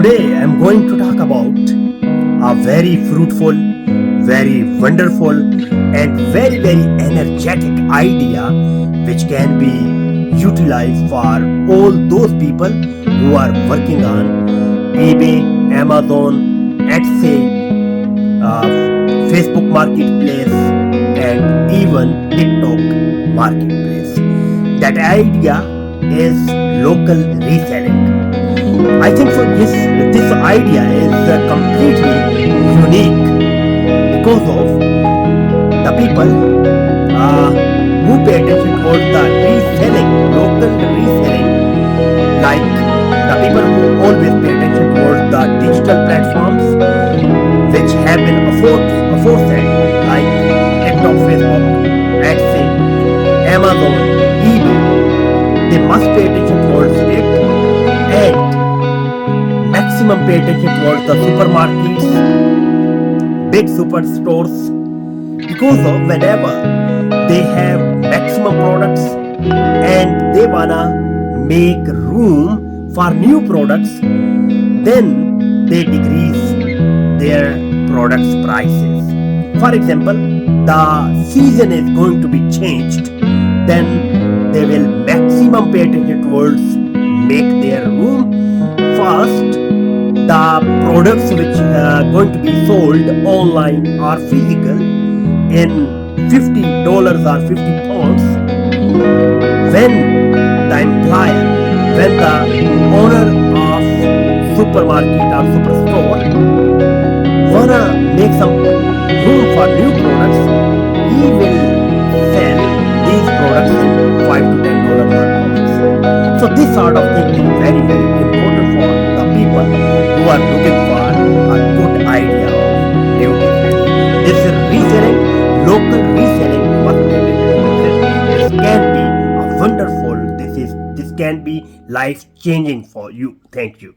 Today I'm going to talk about a very fruitful, very wonderful, and very energetic idea which can be utilized for all those people who are working on eBay, Amazon, Etsy, Facebook Marketplace, and even TikTok Marketplace. That idea is local reselling. I think so. This idea is completely unique because of the people who pay attention towards the reselling, local reselling, like the people who always pay attention towards the digital platforms which have been aforesaid, like TikTok, Facebook, Etsy, Amazon, eBay. They must pay attention towards it and maximum pay attention towards the supermarkets, big superstores, because of whenever they have maximum products and they wanna make room for new products, then they decrease their products prices. For example, the season is going to be changed, then they will maximum pay attention towards make their room. First, the products which are going to be sold online or physical in $50 or 50 pounds, when the employer, when the owner of supermarket or superstore wanna make some room for new products, he will sell these products in $5 to $10 per pounds. So this sort of thing is very important for the people who are looking for a good idea of new business. This is reselling, local reselling must be taken. This can be a wonderful, this can be life changing for you. Thank you.